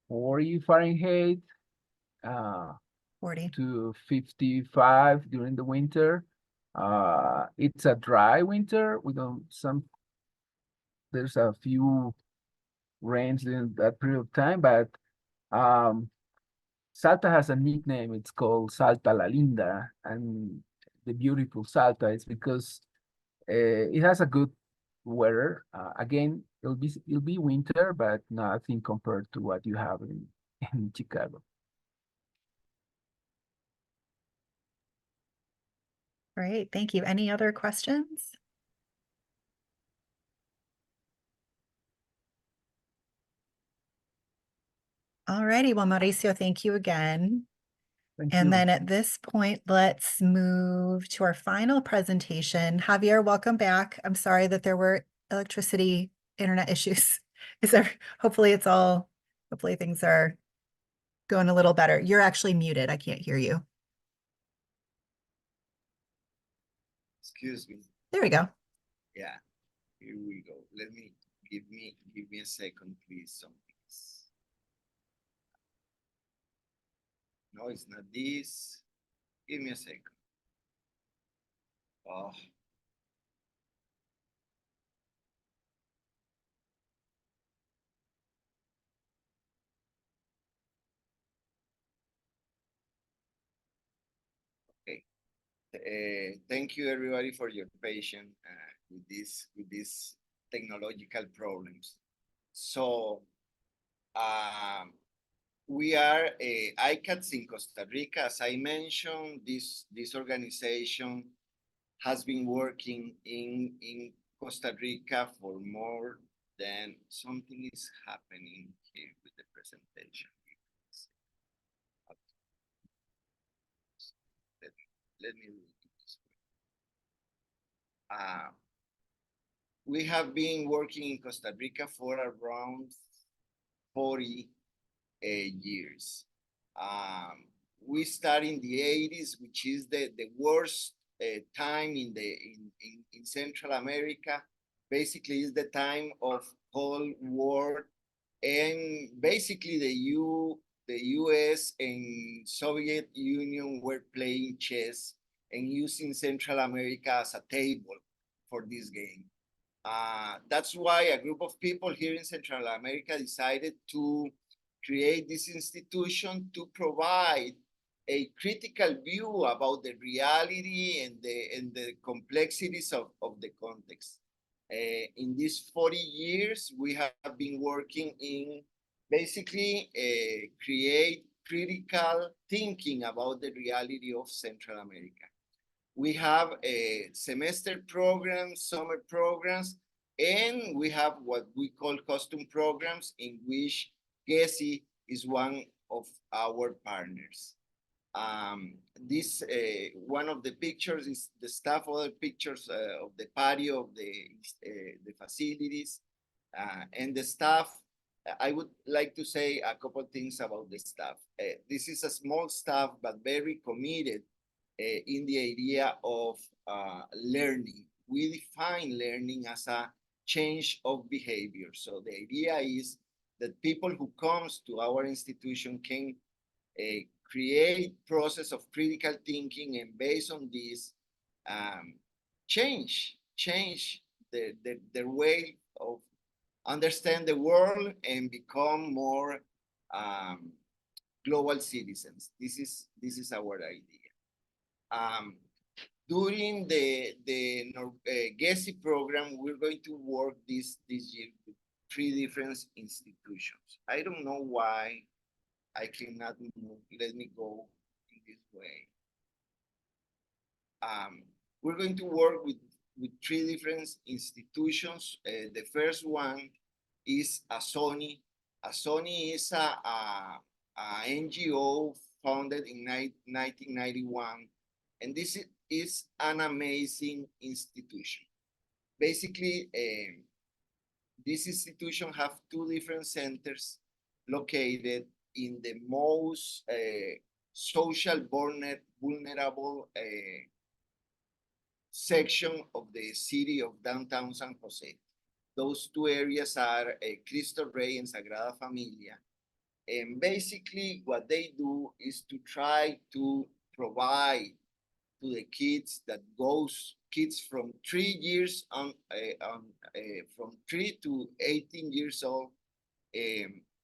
40 Fahrenheit 40. to 55 during the winter. It's a dry winter. There's a few rains in that period of time, but Salta has a nickname. It's called Salta la Linda, and the beautiful Salta is because it has a good weather. Again, it'll be winter, but nothing compared to what you have in Chicago. Great, thank you. Any other questions? All righty, well, Mauricio, thank you again. Thank And you. then at this point, let's move to our final presentation. Javier, welcome back. I'm sorry that there were internet issues. Hopefully things are going a little better. You're actually muted. I can't hear you. Excuse me. There we go. Yeah, here we go. Give me a second, please. Something. No, it's not this. Give me a second. Oh. Okay. Thank you everybody for your patience with these technological problems. So we are ICATS in Costa Rica. As I mentioned, this organization has been working in Costa Rica for more than, something is happening here with the presentation. Let me read this way. We have been working in Costa Rica for around 40 years. We started in the 80s, which is the worst time in Central America. Basically, is the time of Cold War, and basically the US and Soviet Union were playing chess and using Central America as a table for this game. That's why a group of people here in Central America decided to create this institution to provide a critical view about the reality and the complexities of the context. In these 40 years, we have been working in basically create critical thinking about the reality of Central America. We have a semester programs, summer programs, and we have what we call custom programs, in which GESI is one of our partners. This one of the pictures is the staff. Other pictures of the patio of the facilities and the staff. I would like to say a couple of things about the staff. This is a small staff, but very committed in the idea of learning. We define learning as a change of behavior. So the idea is that people who comes to our institution can create process of critical thinking, and based on this, change their way of understand the world and become more global citizens. This is our idea. During the GESI program, we're going to work this year with 3 different institutions. I don't know why I cannot move. Let me go in this way. We're going to work with 3 different institutions. The first one is ASONI. ASONI is a NGO founded in 1991. And this is an amazing institution. Basically, this institution have 2 different centers located in the most social vulnerable section of the city of downtown San Jose. Those 2 areas are Cristo Rey and Sagrada Familia. And basically what they do is to try to provide to the kids kids from 3 years from 3 to 18 years old,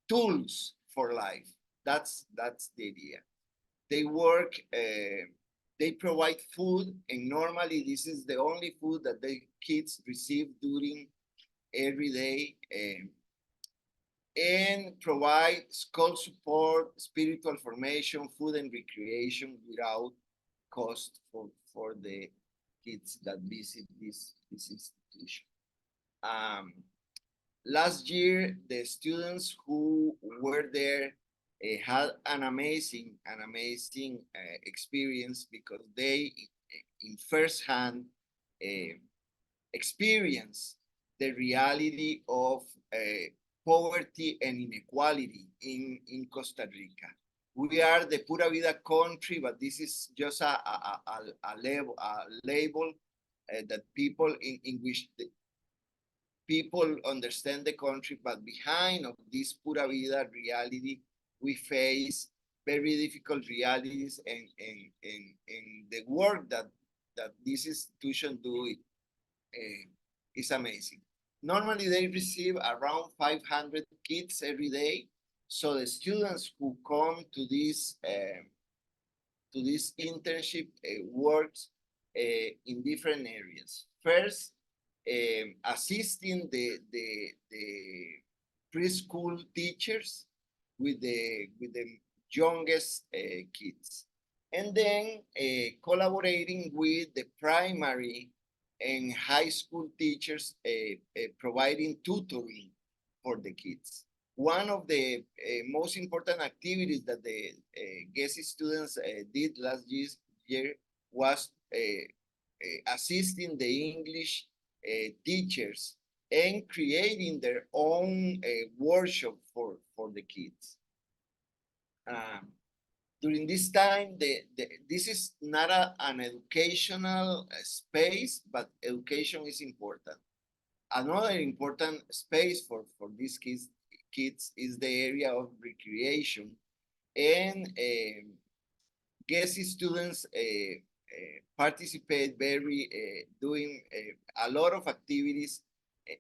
tools for life. That's the idea. They work, they provide food, and normally this is the only food that the kids receive during every day, and provide school support, spiritual formation, food and recreation without cost for the kids that visit this institution. Last year, the students who were there had an amazing experience, because they in firsthand experience the reality of poverty and inequality in Costa Rica. We are the Pura Vida country, but this is just a label that people in which the people understand the country, but behind of this Pura Vida reality, we face very difficult realities, and the work that this institution do is amazing. Normally they receive around 500 kids every day. So the students who come to this internship works in different areas. First, assisting the preschool teachers with the youngest kids, and then collaborating with the primary and high school teachers, providing tutoring for the kids. One of the most important activities that the GESI students did last year was assisting the English teachers and creating their own workshop for the kids. During this time, this is not an educational space, but education is important. Another important space for these kids is the area of recreation, and GESI students participate doing a lot of activities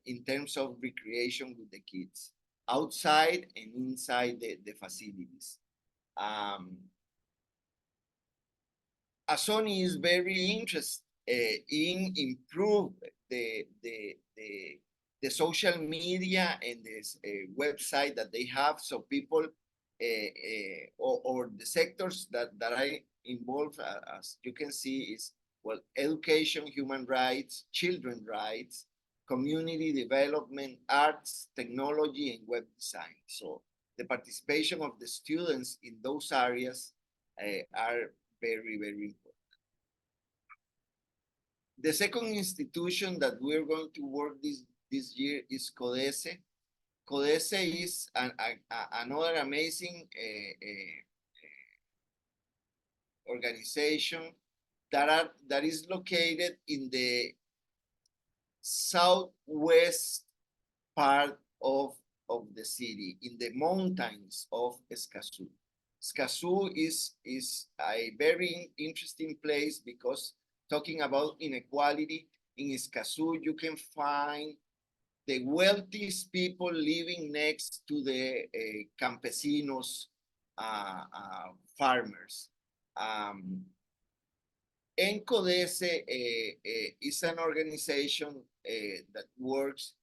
in terms of recreation with the kids, outside and inside the facilities. Asoni is very interested in improve the social media and this website that they have, so people or the sectors that I involved, as you can see, is, well, education, human rights, children rights, community development, arts, technology, and web design. So the participation of the students in those areas are very, very important. The second institution that we're going to work this year is CODESE. CODESE is another amazing organization that is located in the southwest part of the city, in the mountains of Escazú. Escazú is a very interesting place because, talking about inequality, in Escazú you can find the wealthiest people living next to the campesinos, farmers. CODESE is an organization that works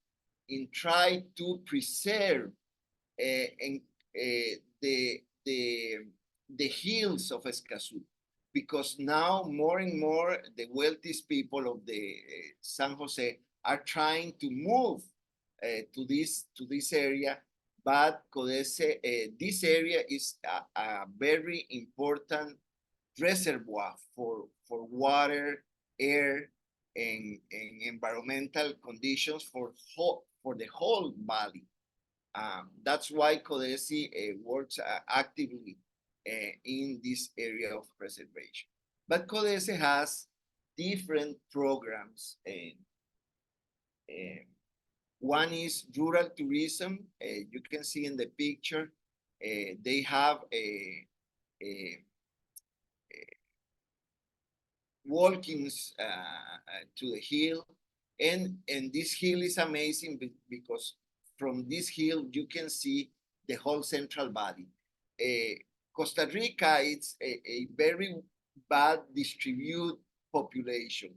in trying to preserve the hills of Escazú, because now more and more the wealthiest people of the San Jose are trying to move to this area, but CODESE, this area is a very important reservoir for water, air, and environmental conditions for the whole valley. That's why CODESE works actively in this area of preservation. But CODESE has different programs. One is rural tourism. You can see in the picture, they have a walkings to the hill, and this hill is amazing because from this hill you can see the whole Central Valley. Costa Rica, it's a very bad distributed population.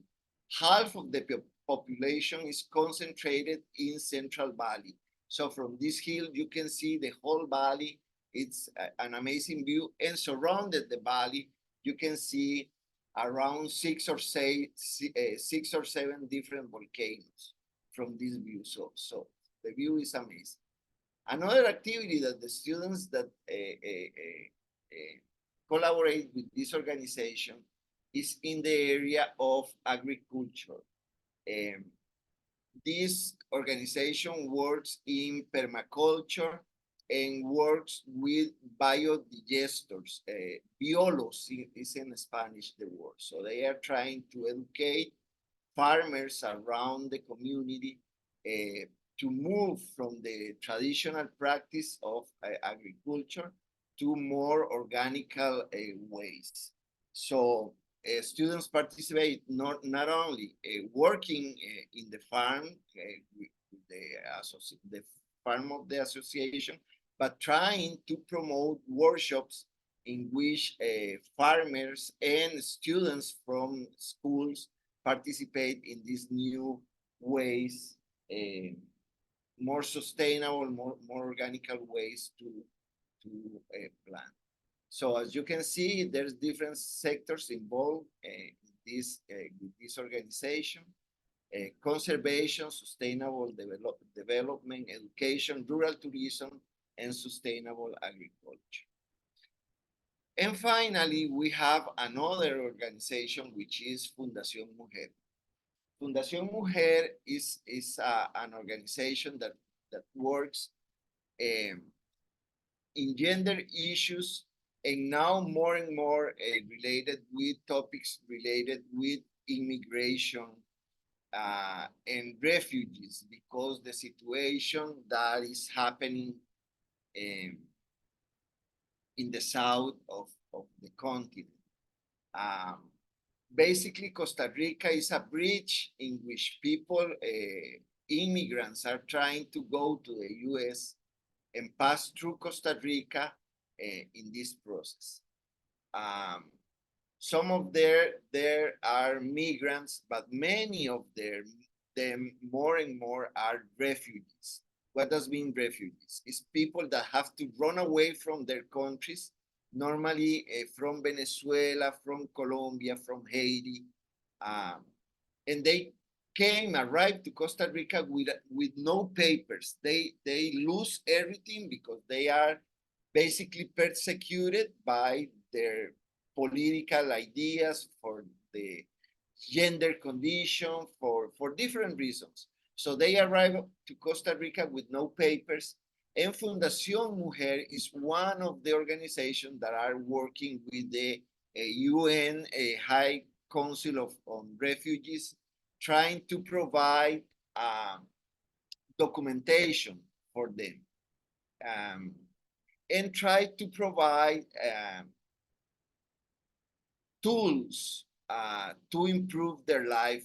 Half of the population is concentrated in Central Valley. So from this hill you can see the whole valley. It's an amazing view, and surrounded the valley you can see around 6 or 7 different volcanoes from this view. So the view is amazing. Another activity that the students that collaborate with this organization is in the area of agriculture. This organization works in permaculture and works with biodigesters. Biolos is in Spanish, the word. So they are trying to educate farmers around the community to move from the traditional practice of agriculture to more organic ways. So students participate not only working in the farm, with the farm of the association, but trying to promote workshops in which farmers and students from schools participate in these new ways, more sustainable, more organic ways plan. So as you can see, there's different sectors involved in with this organization. Conservation, sustainable development, education, rural tourism, and sustainable agriculture. And finally, we have another organization, which is Fundación Mujer. Fundación Mujer is an organization that works in gender issues, and now more and more related with topics related with immigration and refugees, because the situation that is happening in the south of the continent. Basically, Costa Rica is a bridge in which people, immigrants, are trying to go to the US and pass through Costa Rica in this process. Some of there are migrants, but many of them more and more are refugees. What does mean refugees? It's people that have to run away from their countries, normally from Venezuela, from Colombia, from Haiti, and they arrived to Costa Rica with no papers. They lose everything because they are basically persecuted by their political ideas, for the gender condition, for different reasons. So they arrive to Costa Rica with no papers, and Fundación Mujer is one of the organizations that are working with the UN High Council on Refugees, trying to provide documentation for them, and try to provide tools to improve their life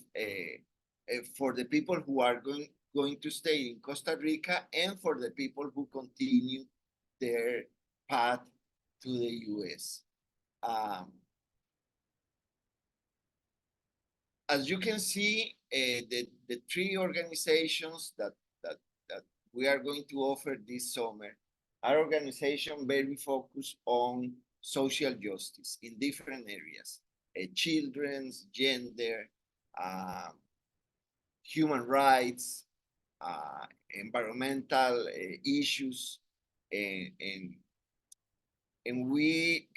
for the people who are going to stay in Costa Rica, and for the people who continue their path to the US. As you can see, the three organizations that we are going to offer this summer are organizations very focused on social justice in different areas: children's, gender, human rights, environmental issues, and we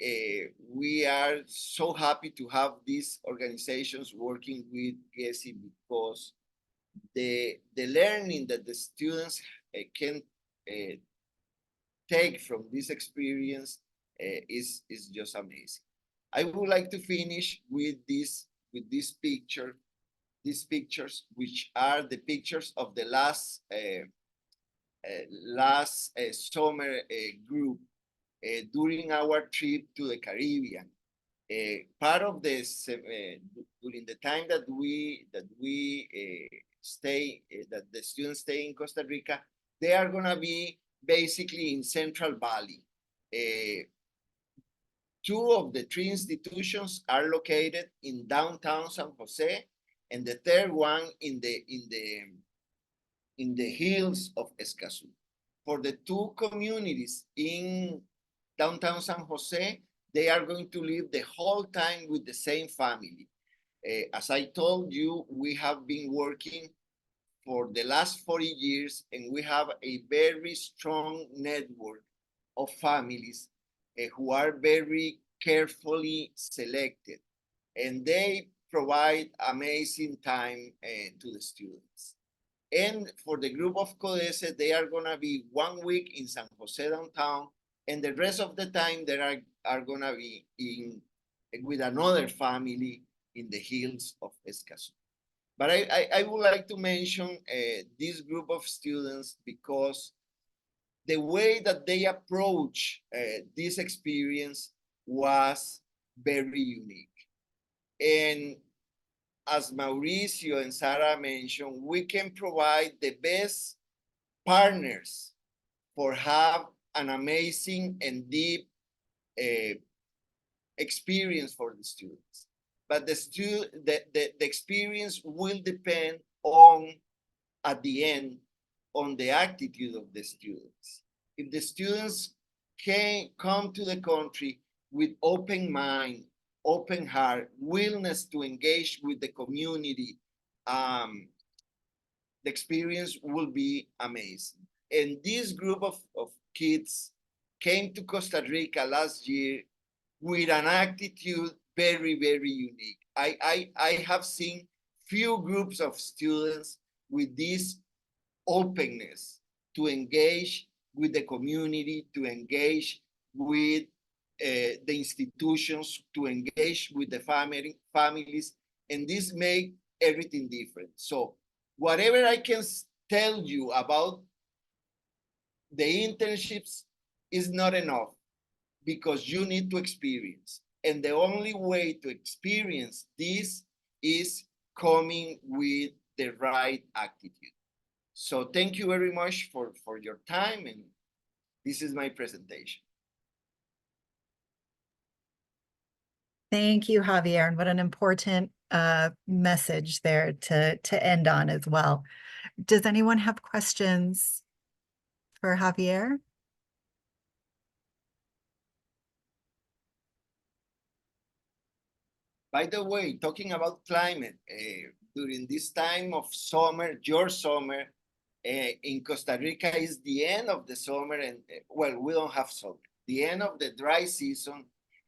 are so happy to have these organizations working with GESI, because the learning that the students can take from this experience is just amazing. I would like to finish with this picture, these pictures, which are the pictures of the last summer group during our trip to the Caribbean. Part of this during the time that the students stay in Costa Rica, they are gonna be basically in Central Valley. Two of the three institutions are located in downtown San Jose, and the third one in the hills of Escazú. For the two communities in downtown San Jose, they are going to live the whole time with the same family. As I told you, we have been working for the last 40 years, and we have a very strong network of families who are very carefully selected, and they provide amazing time to the students. And for the group of CODESE, they are gonna be 1 week in San Jose downtown, and the rest of the time they are gonna be with another family in the hills of Escazú. But I would like to mention this group of students because the way that they approach this experience was very unique. And as Mauricio and Sarah mentioned, we can provide the best partners for have an amazing and deep experience for the students. But the experience will depend on, at the end, on the attitude of the students. If the students come to the country with open mind, open heart, willingness to engage with the community, the experience will be amazing. And this group of kids came to Costa Rica last year with an attitude very, very unique. I have seen few groups of students with this openness to engage with the community, to engage with the institutions, to engage with the families, and this make everything different. So whatever I can tell you about the internships is not enough because you need to experience. And the only way to experience this is coming with the right attitude. So thank you very much for your time, and this is my presentation. Thank you, Javier, and what an important message there to end on as well. Does anyone have questions for Javier? By the way, talking about climate, during this time of summer, your summer, in Costa Rica is the end of the summer, and well, we don't have summer. The end of the dry season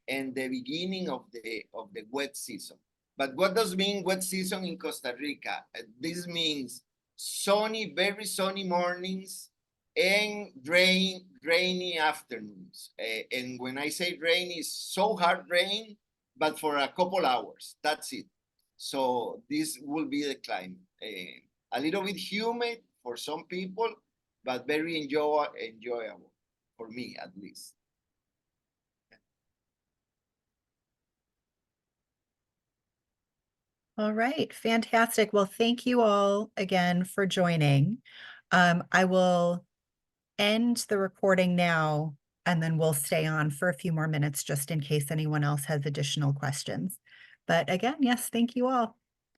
and the beginning of the wet season. But what does mean wet season in Costa Rica? This means sunny, very sunny mornings and rainy afternoons. And when I say rain, it's so hard rain, but for a couple hours. That's it. So this will be the climate. A little bit humid for some people, but very enjoyable for me at least. All right, fantastic. Well, thank you all again for joining. I will end the recording now, and then we'll stay on for a few more minutes just in case anyone else has additional questions. But again, yes, thank you all.